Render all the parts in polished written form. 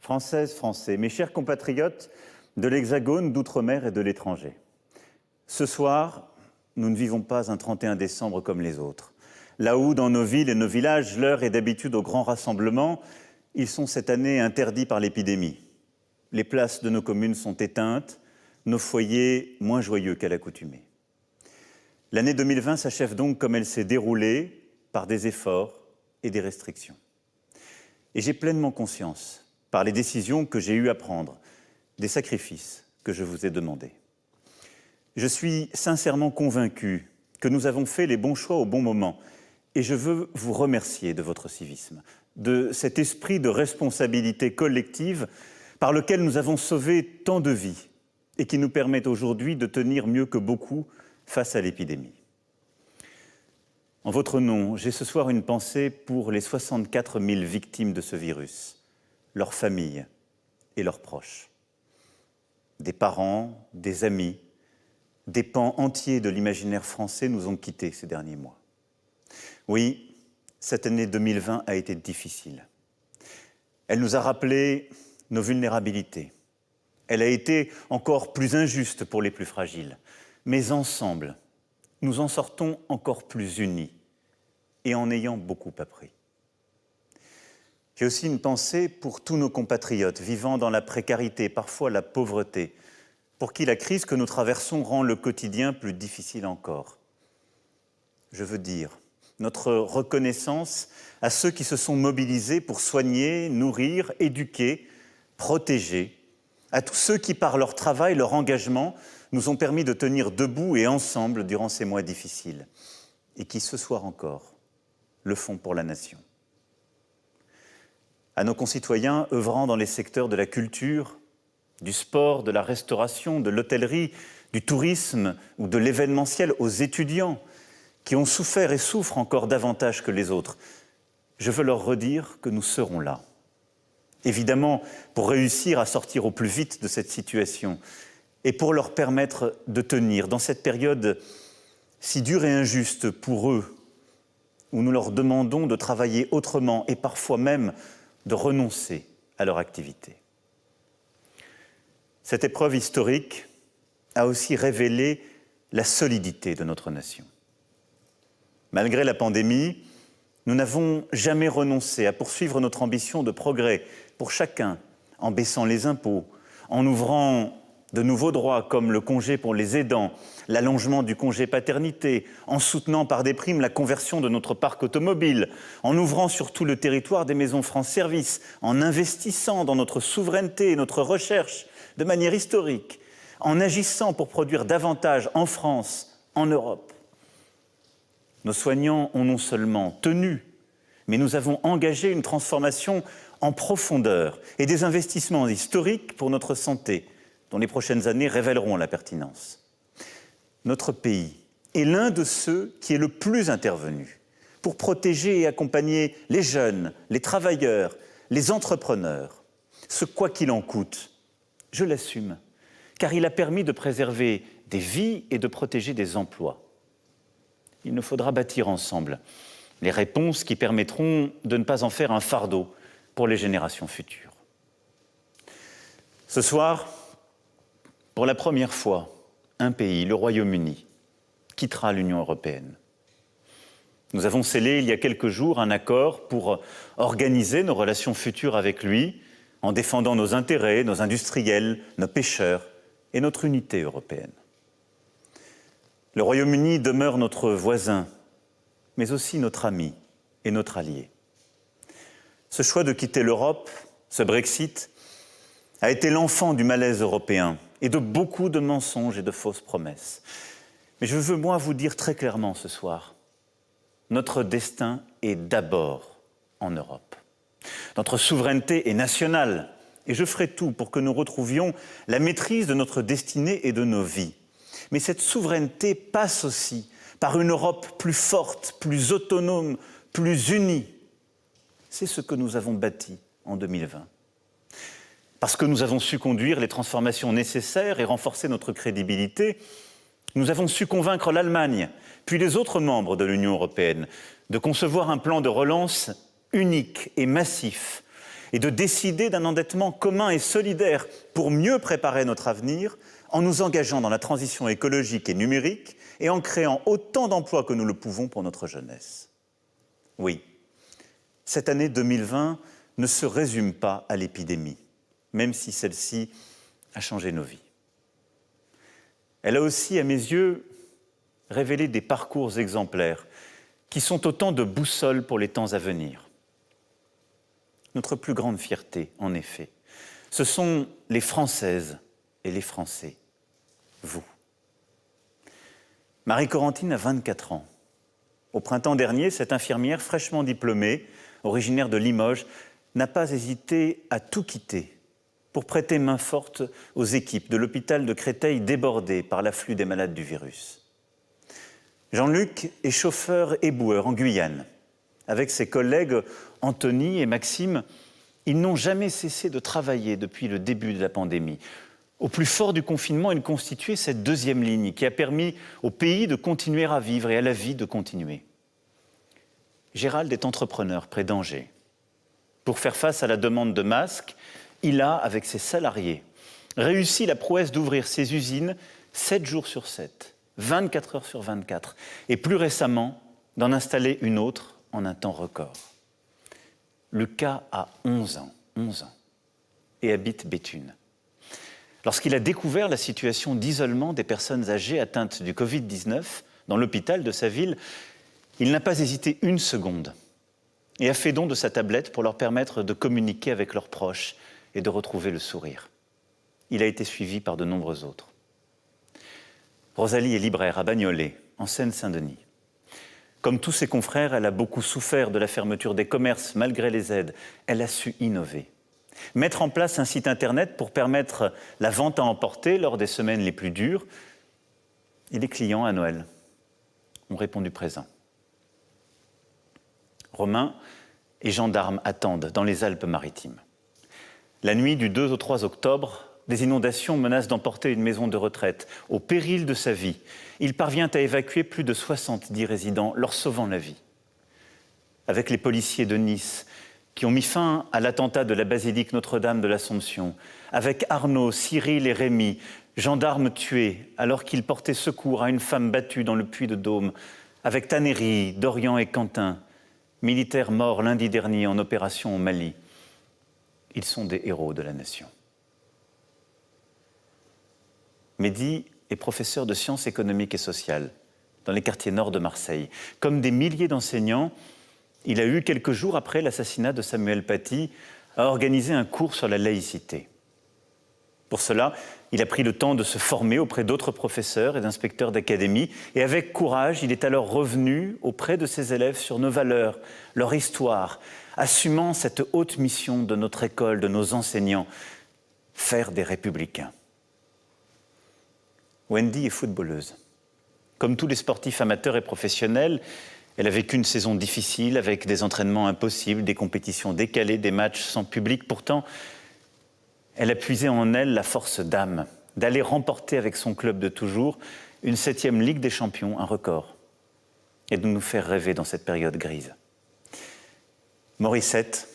Françaises, Français, mes chers compatriotes de l'Hexagone, d'outre-mer et de l'étranger. Ce soir, nous ne vivons pas un 31 décembre comme les autres. Là où, dans nos villes et nos villages, l'heure est d'habitude aux grands rassemblements, ils sont cette année interdits par l'épidémie. Les places de nos communes sont éteintes, nos foyers moins joyeux qu'à l'accoutumée. L'année 2020 s'achève donc comme elle s'est déroulée, par des efforts et des restrictions. Et j'ai pleinement conscience, par les décisions que j'ai eu à prendre, des sacrifices que je vous ai demandés. Je suis sincèrement convaincu que nous avons fait les bons choix au bon moment et je veux vous remercier de votre civisme, de cet esprit de responsabilité collective par lequel nous avons sauvé tant de vies et qui nous permet aujourd'hui de tenir mieux que beaucoup face à l'épidémie. En votre nom, j'ai ce soir une pensée pour les 64 000 victimes de ce virus, leurs familles et leurs proches. Des parents, des amis, des pans entiers de l'imaginaire français nous ont quittés ces derniers mois. Oui, cette année 2020 a été difficile. Elle nous a rappelé nos vulnérabilités. Elle a été encore plus injuste pour les plus fragiles. Mais ensemble, nous en sortons encore plus unis et en ayant beaucoup appris. J'ai aussi une pensée pour tous nos compatriotes vivant dans la précarité, parfois la pauvreté, pour qui la crise que nous traversons rend le quotidien plus difficile encore. Je veux dire notre reconnaissance à ceux qui se sont mobilisés pour soigner, nourrir, éduquer, protéger, à tous ceux qui, par leur travail, leur engagement, nous ont permis de tenir debout et ensemble durant ces mois difficiles, et qui, ce soir encore, le font pour la nation. À nos concitoyens œuvrant dans les secteurs de la culture, du sport, de la restauration, de l'hôtellerie, du tourisme ou de l'événementiel, aux étudiants qui ont souffert et souffrent encore davantage que les autres, je veux leur redire que nous serons là. Évidemment, pour réussir à sortir au plus vite de cette situation et pour leur permettre de tenir dans cette période si dure et injuste pour eux, où nous leur demandons de travailler autrement et parfois même de renoncer à leur activité. Cette épreuve historique a aussi révélé la solidité de notre nation. Malgré la pandémie, nous n'avons jamais renoncé à poursuivre notre ambition de progrès pour chacun, en baissant les impôts, en ouvrant de nouveaux droits comme le congé pour les aidants, l'allongement du congé paternité, en soutenant par des primes la conversion de notre parc automobile, en ouvrant sur tout le territoire des maisons France Service, en investissant dans notre souveraineté et notre recherche de manière historique, en agissant pour produire davantage en France, en Europe. Nos soignants ont non seulement tenu, mais nous avons engagé une transformation en profondeur et des investissements historiques pour notre santé, dont les prochaines années révéleront la pertinence. Notre pays est l'un de ceux qui est le plus intervenu pour protéger et accompagner les jeunes, les travailleurs, les entrepreneurs. Ce quoi qu'il en coûte, je l'assume, car il a permis de préserver des vies et de protéger des emplois. Il nous faudra bâtir ensemble les réponses qui permettront de ne pas en faire un fardeau pour les générations futures. Ce soir, pour la première fois, un pays, le Royaume-Uni, quittera l'Union européenne. Nous avons scellé il y a quelques jours un accord pour organiser nos relations futures avec lui, en défendant nos intérêts, nos industriels, nos pêcheurs et notre unité européenne. Le Royaume-Uni demeure notre voisin, mais aussi notre ami et notre allié. Ce choix de quitter l'Europe, ce Brexit, a été l'enfant du malaise européen et de beaucoup de mensonges et de fausses promesses. Mais je veux, moi, vous dire très clairement ce soir, notre destin est d'abord en Europe. Notre souveraineté est nationale et je ferai tout pour que nous retrouvions la maîtrise de notre destinée et de nos vies. Mais cette souveraineté passe aussi par une Europe plus forte, plus autonome, plus unie. C'est ce que nous avons bâti en 2020. Parce que nous avons su conduire les transformations nécessaires et renforcer notre crédibilité, nous avons su convaincre l'Allemagne, puis les autres membres de l'Union européenne, de concevoir un plan de relance unique et massif, et de décider d'un endettement commun et solidaire pour mieux préparer notre avenir en nous engageant dans la transition écologique et numérique et en créant autant d'emplois que nous le pouvons pour notre jeunesse. Oui, cette année 2020 ne se résume pas à l'épidémie, même si celle-ci a changé nos vies. Elle a aussi, à mes yeux, révélé des parcours exemplaires qui sont autant de boussoles pour les temps à venir. Notre plus grande fierté, en effet, ce sont les Françaises et les Français, vous. Marie-Corentine a 24 ans. Au printemps dernier, cette infirmière fraîchement diplômée, originaire de Limoges, n'a pas hésité à tout quitter pour prêter main forte aux équipes de l'hôpital de Créteil débordé par l'afflux des malades du virus. Jean-Luc est chauffeur éboueur en Guyane. Avec ses collègues Anthony et Maxime, ils n'ont jamais cessé de travailler depuis le début de la pandémie. Au plus fort du confinement, ils constituaient cette deuxième ligne qui a permis au pays de continuer à vivre et à la vie de continuer. Gérald est entrepreneur près d'Angers. Pour faire face à la demande de masques, il a, avec ses salariés, réussi la prouesse d'ouvrir ses usines 7 jours sur 7, 24 heures sur 24, et plus récemment, d'en installer une autre en un temps record. Lucas a 11 ans, et habite Béthune. Lorsqu'il a découvert la situation d'isolement des personnes âgées atteintes du Covid-19 dans l'hôpital de sa ville, il n'a pas hésité une seconde et a fait don de sa tablette pour leur permettre de communiquer avec leurs proches et de retrouver le sourire. Il a été suivi par de nombreux autres. Rosalie est libraire à Bagnolet, en Seine-Saint-Denis. Comme tous ses confrères, elle a beaucoup souffert de la fermeture des commerces malgré les aides. Elle a su innover. Mettre en place un site internet pour permettre la vente à emporter lors des semaines les plus dures. Et les clients à Noël ont répondu présent. Romain et gendarmes attendent dans les Alpes-Maritimes. La nuit du 2 au 3 octobre, des inondations menacent d'emporter une maison de retraite. Au péril de sa vie, il parvient à évacuer plus de 70 résidents, leur sauvant la vie. Avec les policiers de Nice, qui ont mis fin à l'attentat de la basilique Notre-Dame de l'Assomption, avec Arnaud, Cyril et Rémi, gendarmes tués alors qu'ils portaient secours à une femme battue dans le Puy-de-Dôme, avec Tannéry, Dorian et Quentin, militaires morts lundi dernier en opération au Mali. Ils sont des héros de la nation. Mehdi est professeur de sciences économiques et sociales dans les quartiers nord de Marseille. Comme des milliers d'enseignants, il a eu, quelques jours après l'assassinat de Samuel Paty, à organiser un cours sur la laïcité. Pour cela, il a pris le temps de se former auprès d'autres professeurs et d'inspecteurs d'académie. Et avec courage, il est alors revenu auprès de ses élèves sur nos valeurs, leur histoire, assumant cette haute mission de notre école, de nos enseignants, faire des républicains. Wendy est footballeuse. Comme tous les sportifs amateurs et professionnels, elle a vécu une saison difficile avec des entraînements impossibles, des compétitions décalées, des matchs sans public. Pourtant, elle a puisé en elle la force d'âme d'aller remporter avec son club de toujours une 7e Ligue des Champions, un record, et de nous faire rêver dans cette période grise. Morissette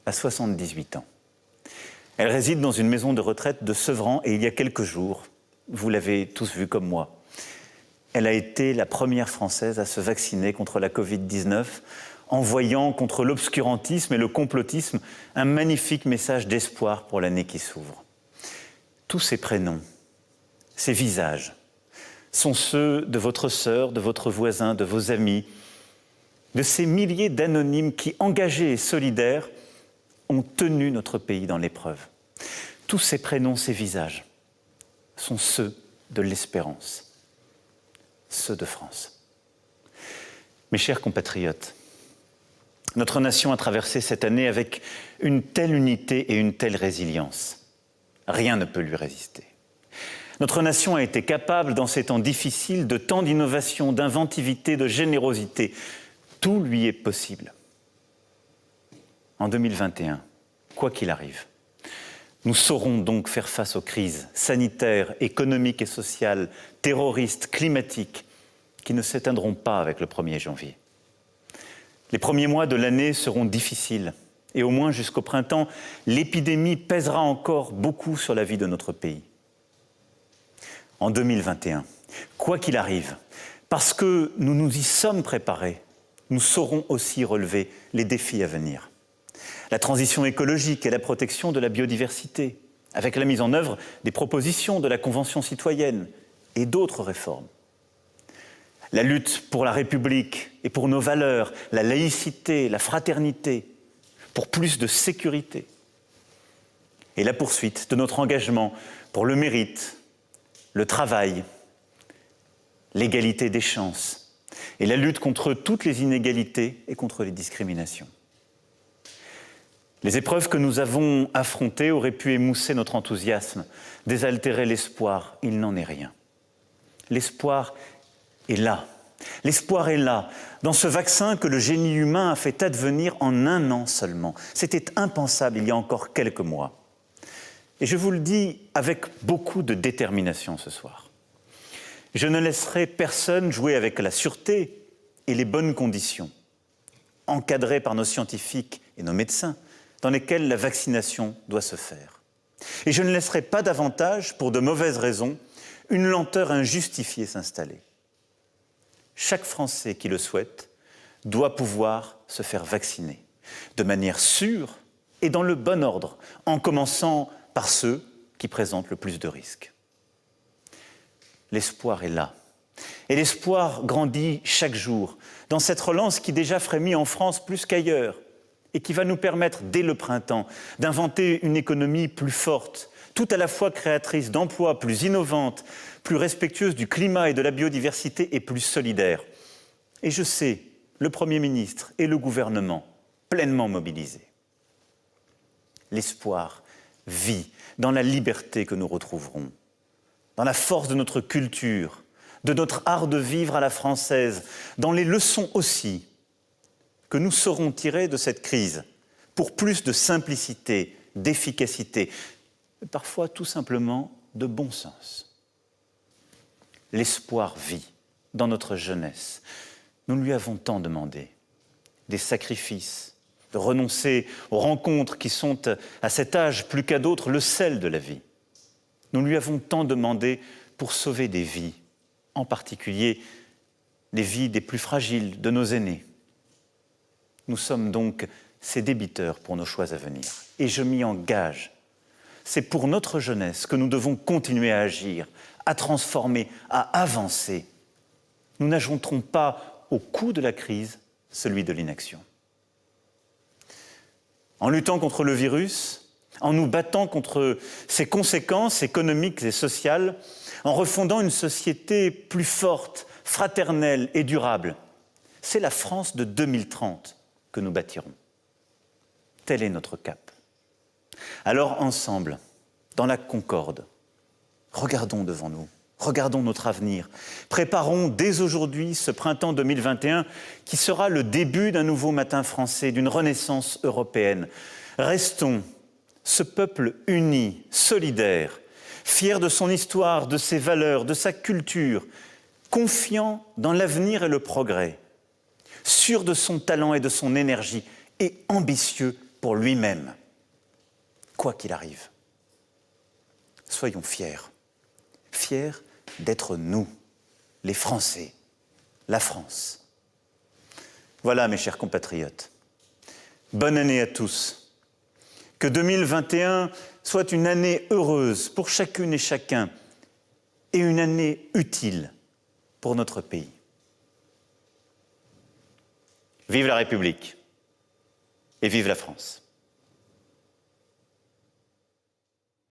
a 78 ans. Elle réside dans une maison de retraite de Sevran et il y a quelques jours, vous l'avez tous vu comme moi, elle a été la première Française à se vacciner contre la Covid-19, envoyant contre l'obscurantisme et le complotisme un magnifique message d'espoir pour l'année qui s'ouvre. Tous ces prénoms, ces visages, sont ceux de votre sœur, de votre voisin, de vos amis, de ces milliers d'anonymes qui, engagés et solidaires, ont tenu notre pays dans l'épreuve. Tous ces prénoms, ces visages, sont ceux de l'espérance, ceux de France. Mes chers compatriotes, notre nation a traversé cette année avec une telle unité et une telle résilience. Rien ne peut lui résister. Notre nation a été capable, dans ces temps difficiles, de tant d'innovation, d'inventivité, de générosité. Tout lui est possible. En 2021, quoi qu'il arrive, nous saurons donc faire face aux crises sanitaires, économiques et sociales, terroristes, climatiques, qui ne s'éteindront pas avec le 1er janvier. Les premiers mois de l'année seront difficiles, Et au moins jusqu'au printemps, l'épidémie pèsera encore beaucoup sur la vie de notre pays. En 2021, quoi qu'il arrive, parce que nous nous y sommes préparés, nous saurons aussi relever les défis à venir. La transition écologique et la protection de la biodiversité, avec la mise en œuvre des propositions de la Convention citoyenne et d'autres réformes. La lutte pour la République et pour nos valeurs, la laïcité, la fraternité, pour plus de sécurité. Et la poursuite de notre engagement pour le mérite, le travail, l'égalité des chances et la lutte contre toutes les inégalités et contre les discriminations. Les épreuves que nous avons affrontées auraient pu émousser notre enthousiasme, désaltérer l'espoir. Il n'en est rien. L'espoir est là. L'espoir est là, dans ce vaccin que le génie humain a fait advenir en 1 an seulement. C'était impensable il y a encore quelques mois. Et je vous le dis avec beaucoup de détermination ce soir. Je ne laisserai personne jouer avec la sûreté et les bonnes conditions, encadrées par nos scientifiques et nos médecins, dans lesquelles la vaccination doit se faire. Et je ne laisserai pas davantage, pour de mauvaises raisons, une lenteur injustifiée s'installer. Chaque Français qui le souhaite doit pouvoir se faire vacciner, de manière sûre et dans le bon ordre, en commençant par ceux qui présentent le plus de risques. L'espoir est là. Et l'espoir grandit chaque jour, dans cette relance qui déjà frémit en France plus qu'ailleurs, et qui va nous permettre, dès le printemps, d'inventer une économie plus forte, tout à la fois créatrice d'emplois, plus innovante, plus respectueuse du climat et de la biodiversité et plus solidaire. Et je sais le Premier ministre et le gouvernement pleinement mobilisés. L'espoir vit dans la liberté que nous retrouverons, dans la force de notre culture, de notre art de vivre à la française, dans les leçons aussi que nous saurons tirer de cette crise pour plus de simplicité, d'efficacité, parfois tout simplement de bon sens. L'espoir vit dans notre jeunesse. Nous lui avons tant demandé. Des sacrifices, de renoncer aux rencontres qui sont à cet âge plus qu'à d'autres le sel de la vie. Nous lui avons tant demandé pour sauver des vies, en particulier les vies des plus fragiles, de nos aînés. Nous sommes donc ses débiteurs pour nos choix à venir. Et je m'y engage. C'est pour notre jeunesse que nous devons continuer à agir, à transformer, à avancer. Nous n'ajouterons pas au coût de la crise celui de l'inaction. En luttant contre le virus, en nous battant contre ses conséquences économiques et sociales, en refondant une société plus forte, fraternelle et durable, c'est la France de 2030 que nous bâtirons. Tel est notre cap. Alors ensemble, dans la concorde, regardons devant nous, regardons notre avenir, préparons dès aujourd'hui ce printemps 2021 qui sera le début d'un nouveau matin français, d'une renaissance européenne. Restons ce peuple uni, solidaire, fier de son histoire, de ses valeurs, de sa culture, confiant dans l'avenir et le progrès, sûr de son talent et de son énergie et ambitieux pour lui-même, quoi qu'il arrive. Soyons fiers, fiers d'être nous, les Français, la France. Voilà, mes chers compatriotes, bonne année à tous. Que 2021 soit une année heureuse pour chacune et chacun et une année utile pour notre pays. Vive la République et vive la France.